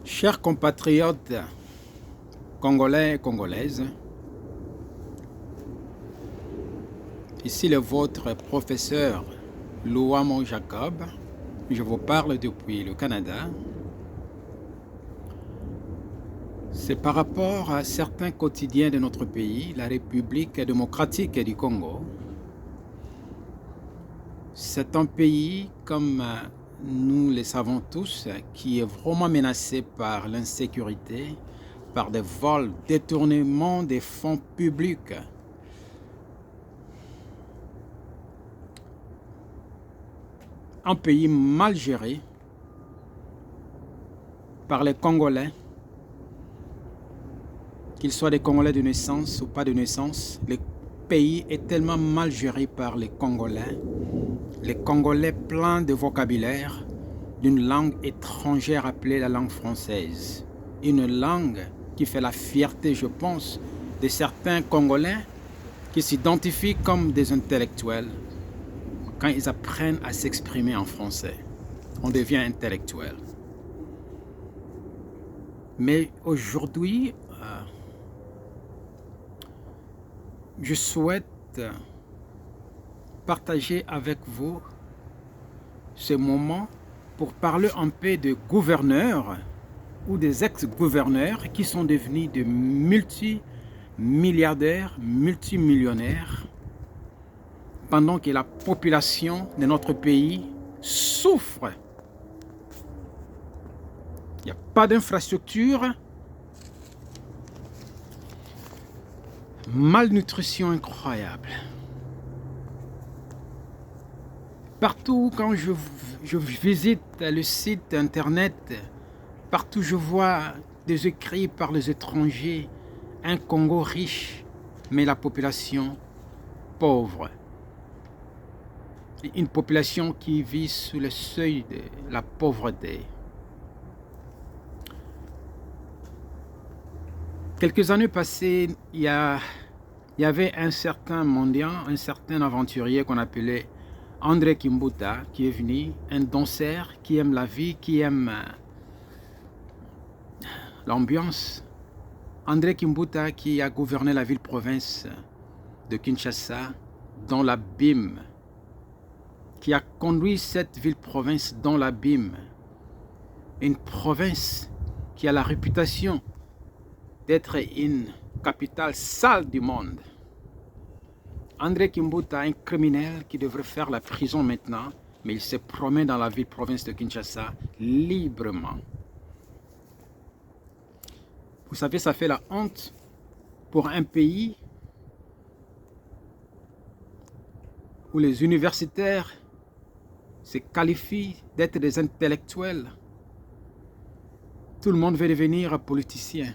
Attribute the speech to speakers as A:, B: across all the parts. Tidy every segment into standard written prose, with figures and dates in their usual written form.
A: Chers compatriotes congolais et congolaises, ici le vôtre professeur Louamo Jacob, je vous parle depuis le Canada. C'est par rapport à certains quotidiens de notre pays, la République démocratique du Congo. C'est un pays, comme nous le savons tous, qui est vraiment menacé par l'insécurité, par des vols, détournements des fonds publics. Un pays mal géré par les Congolais, qu'ils soient des Congolais de naissance ou pas de naissance. Le pays est tellement mal géré par les Congolais pleins de vocabulaire d'une langue étrangère appelée la langue française. Une langue qui fait la fierté, je pense, de certains Congolais qui s'identifient comme des intellectuels. Quand ils apprennent à s'exprimer en français, on devient intellectuel. Mais aujourd'hui, je souhaite partager avec vous ce moment pour parler un peu de gouverneurs ou des ex-gouverneurs qui sont devenus de multimilliardaires, multimillionnaires, pendant que la population de notre pays souffre. Il n'y a pas d'infrastructure, malnutrition incroyable. Partout quand je visite le site internet, partout je vois des écrits par les étrangers, un Congo riche, mais la population pauvre. Une population qui vit sous le seuil de la pauvreté. Quelques années passées, il y avait un certain mendiant, un certain aventurier qu'on appelait André Kimbuta, qui est venu, un danseur qui aime la vie, qui aime l'ambiance. André Kimbuta qui a gouverné la ville-province de Kinshasa dans l'abîme, qui a conduit cette ville-province dans l'abîme. Une province qui a la réputation d'être une capitale sale du monde. André Kimbuta, un criminel qui devrait faire la prison maintenant, mais il se promène dans la ville-province de Kinshasa librement. Vous savez, ça fait la honte pour un pays où les universitaires se qualifient d'être des intellectuels. Tout le monde veut devenir politicien.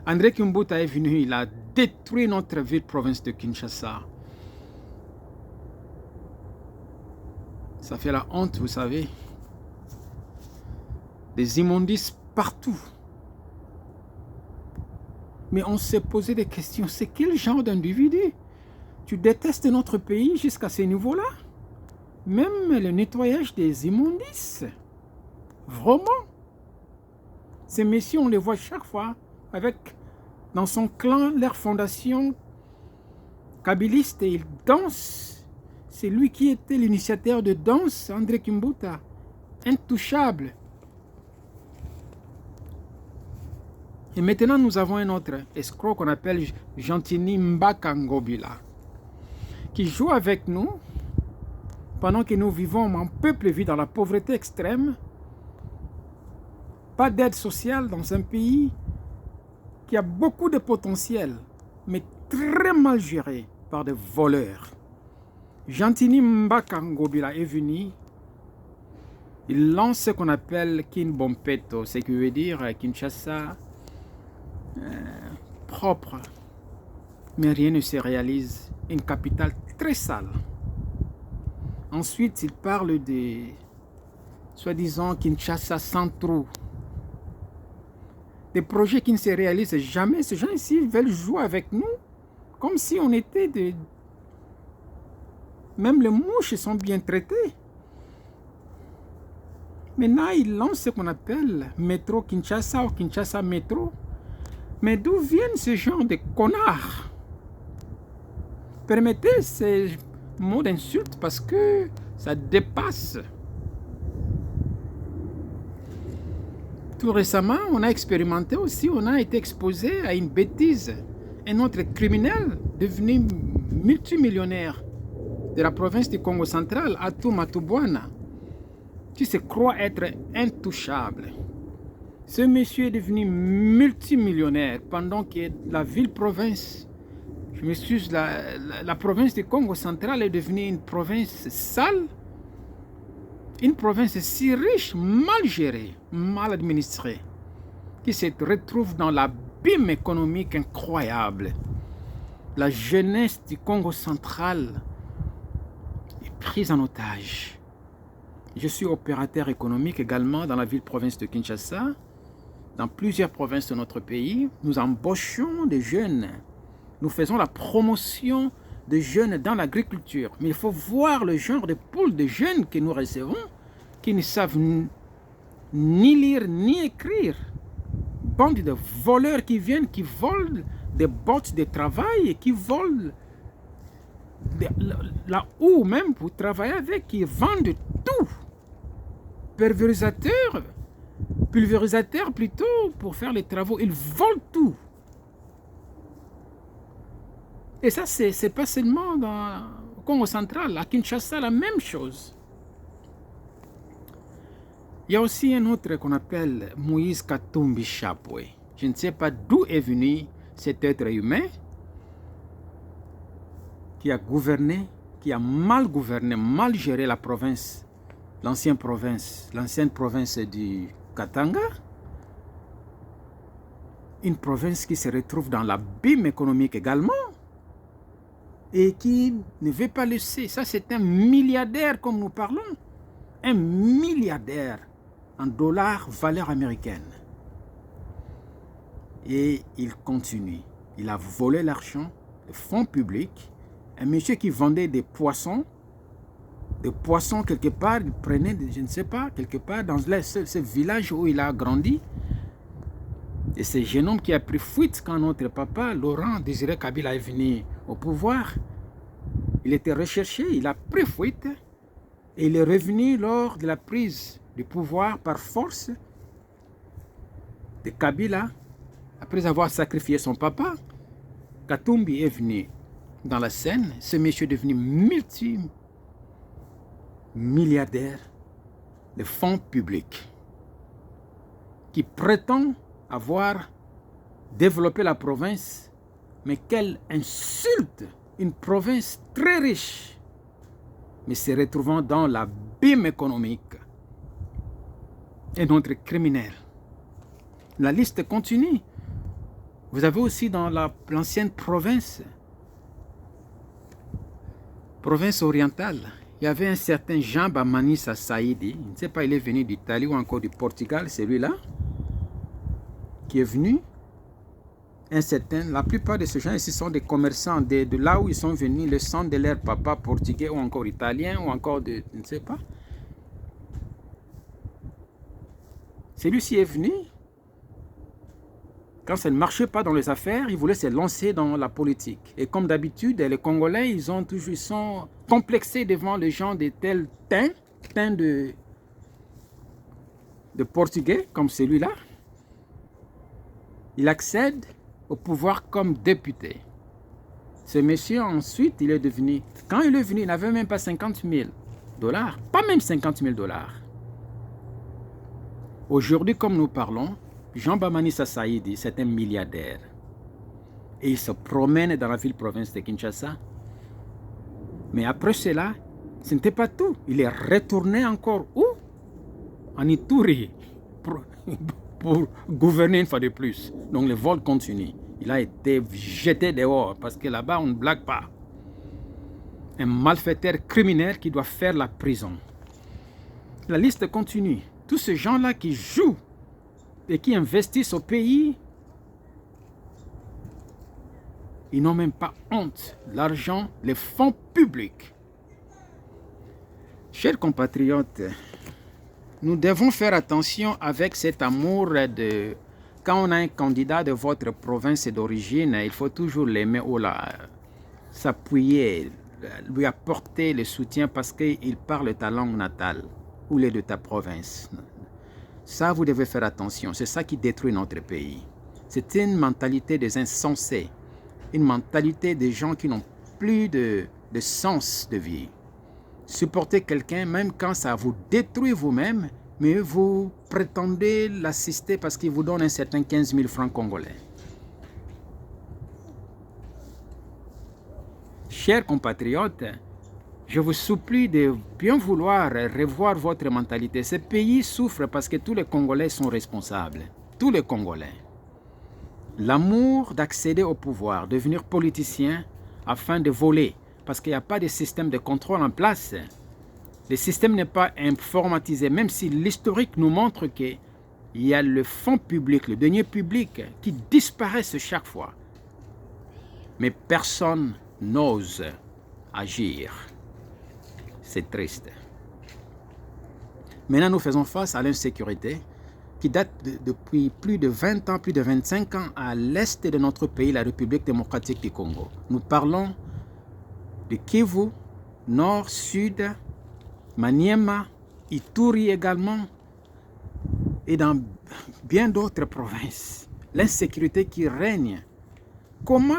A: André Kimbuta est venu, il a détruit notre ville-province de Kinshasa. Ça fait la honte, vous savez. Des immondices partout. Mais on s'est posé des questions. C'est quel genre d'individu? Tu détestes notre pays jusqu'à ce niveau-là? Même le nettoyage des immondices? Vraiment? Ces messieurs, on les voit chaque fois avec, dans son clan, leur fondation kabyliste, et ils dansent. C'est lui qui était l'initiateur de danse, André Kimbuta. Intouchable. Et maintenant, nous avons un autre escroc qu'on appelle Gentini Mbaka Ngobila, qui joue avec nous pendant que nous vivons, un peuple vit dans la pauvreté extrême, pas d'aide sociale dans un pays qui a beaucoup de potentiel, mais très mal géré par des voleurs. Gentini Mbaka Ngobila est venu, il lance ce qu'on appelle Kinbompeto, ce qui veut dire Kinshasa propre, mais rien ne se réalise. Une capitale très sale. Ensuite, il parle de soi-disant Kinshasa sans trou. Des projets qui ne se réalisent jamais. Ces gens ici veulent jouer avec nous comme si on était des... Même les mouches sont bien traitées. Maintenant, il lance ce qu'on appelle métro Kinshasa ou Kinshasa métro. Mais d'où viennent ce genre de connards? Permettez ces mots d'insulte parce que ça dépasse. Tout récemment, on a expérimenté aussi, on a été exposé à une bêtise. Un autre criminel devenu multimillionnaire de la province du Congo central, Atou Matubwana, qui se croit être intouchable. Ce monsieur est devenu multimillionnaire pendant que la ville-province, je m'excuse, la province du Congo central est devenue une province sale, une province si riche, mal gérée, mal administrée, qui se retrouve dans l'abîme économique incroyable. La jeunesse du Congo central est prise en otage. Je suis opérateur économique également dans la ville-province de Kinshasa. Dans plusieurs provinces de notre pays, nous embauchons des jeunes. Nous faisons la promotion de jeunes dans l'agriculture. Mais il faut voir le genre de pool de jeunes que nous recevons qui ne savent ni lire ni écrire. Bande de voleurs qui viennent, qui volent des bottes de travail et qui volent la houe même pour travailler avec, qui vendent tout. Pulvérisateurs plutôt pour faire les travaux, ils volent tout. Et ça, c'est pas seulement dans le Congo central, à Kinshasa, la même chose. Il y a aussi un autre qu'on appelle Moïse Katumbi Chapwe. Je ne sais pas d'où est venu cet être humain qui a gouverné, qui a mal gouverné, mal géré la province, l'ancienne province du Katanga, une province qui se retrouve dans l'abîme économique également et qui ne veut pas laisser. Ça, c'est un milliardaire comme nous parlons, un milliardaire en dollars valeur américaine. Et il continue. Il a volé l'argent, le fonds public. Un monsieur qui vendait des poissons quelque part, il prenait, je ne sais pas, quelque part dans ce village où il a grandi. Et ce jeune homme qui a pris fuite quand notre papa, Laurent Désiré Kabila, est venu au pouvoir. Il était recherché, il a pris fuite et il est revenu lors de la prise du pouvoir par force de Kabila. Après avoir sacrifié son papa, Katumbi est venu dans la scène. Ce monsieur est devenu multimilliardaire de fonds publics qui prétend avoir développé la province. Mais quelle insulte! Une province très riche, mais se retrouvant dans l'abîme économique. Et notre criminel. La liste continue. Vous avez aussi dans l'ancienne province orientale, il y avait un certain Jean Bamanissa Saïdi, je ne sais pas, il est venu d'Italie ou encore du Portugal, celui-là, qui est venu. La plupart de ces gens ici sont des commerçants de là où ils sont venus, le sang de leur papa portugais ou encore italien ou encore de, je ne sais pas. Celui-ci est venu. Quand ça ne marchait pas dans les affaires, il voulait se lancer dans la politique. Et comme d'habitude, les Congolais, ils sont complexés devant les gens de tel teint de Portugais, comme celui-là. Il accède au pouvoir comme député. Ce monsieur, ensuite, il est devenu... Quand il est venu, il n'avait même pas 50 000 $. Pas même 50 000 $. Aujourd'hui, comme nous parlons, Jean Bamanissa Saïdi, c'est un milliardaire. Et il se promène dans la ville-province de Kinshasa. Mais après cela, ce n'était pas tout. Il est retourné encore où? En Ituri. Pour gouverner une fois de plus. Donc le vol continue. Il a été jeté dehors parce que là-bas, on ne blague pas. Un malfaiteur criminel qui doit faire la prison. La liste continue. Tous ces gens-là qui jouent et qui investissent au pays, ils n'ont même pas honte. L'argent, les fonds publics. Chers compatriotes, Nous devons faire attention avec cet amour de... Quand on a un candidat de votre province d'origine, il faut toujours l'aimer ou s'appuyer, lui apporter le soutien parce qu'il parle ta langue natale ou les de ta province. Ça, vous devez faire attention. C'est ça qui détruit notre pays. C'est une mentalité des insensés, une mentalité des gens qui n'ont plus de sens de vie. Supporter quelqu'un, même quand ça vous détruit vous-même, mais vous prétendez l'assister parce qu'il vous donne un certain 15 000 francs congolais. Chers compatriotes, je vous supplie de bien vouloir revoir votre mentalité. Ce pays souffre parce que tous les Congolais sont responsables. Tous les Congolais. L'amour d'accéder au pouvoir, devenir politicien afin de voler, parce qu'il n'y a pas de système de contrôle en place. Le système n'est pas informatisé, même si l'historique nous montre qu'il y a le fonds public, le denier public, qui disparaissent chaque fois. Mais personne n'ose agir. C'est triste. Maintenant, nous faisons face à l'insécurité qui date depuis plus de 20 ans, plus de 25 ans à l'est de notre pays, la République démocratique du Congo. Nous parlons de Kivu, nord, sud, Maniema, Ituri également, et dans bien d'autres provinces. L'insécurité qui règne. Comment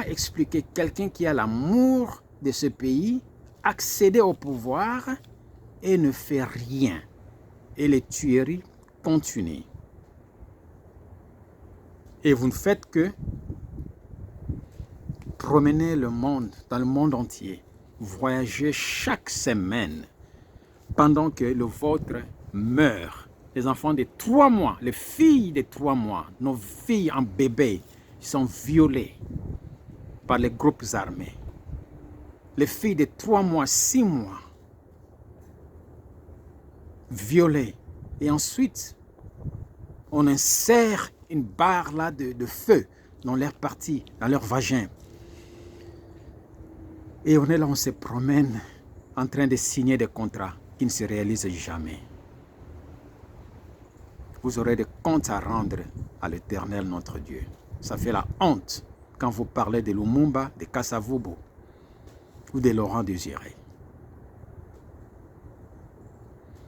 A: expliquer quelqu'un qui a l'amour de ce pays, accéder au pouvoir et ne fait rien? Et les tueries continuent. Et vous ne faites que promener le monde, dans le monde entier, voyager chaque semaine pendant que le vôtre meurt. Les enfants de 3 mois, les filles de 3 mois, nos filles en bébé sont violées par les groupes armés. Les filles de 3 mois, 6 mois, violées. Et ensuite, on insère une barre là de feu dans leur partie, dans leur vagin. Et on est là, on se promène en train de signer des contrats qui ne se réalisent jamais. Vous aurez des comptes à rendre à l'Éternel notre Dieu. Ça fait la honte quand vous parlez de Lumumba, de Kasavubu ou de Laurent Désiré.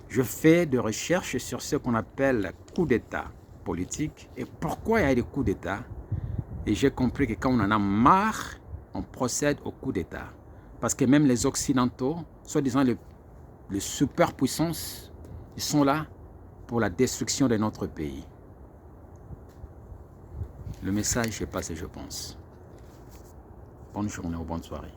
A: Je fais des recherches sur ce qu'on appelle coup d'État politique et pourquoi il y a des coups d'État. Et j'ai compris que quand on en a marre, on procède au coup d'État. Parce que même les Occidentaux, soi-disant les superpuissances, ils sont là pour la destruction de notre pays. Le message est passé, je pense. Bonne journée ou bonne soirée.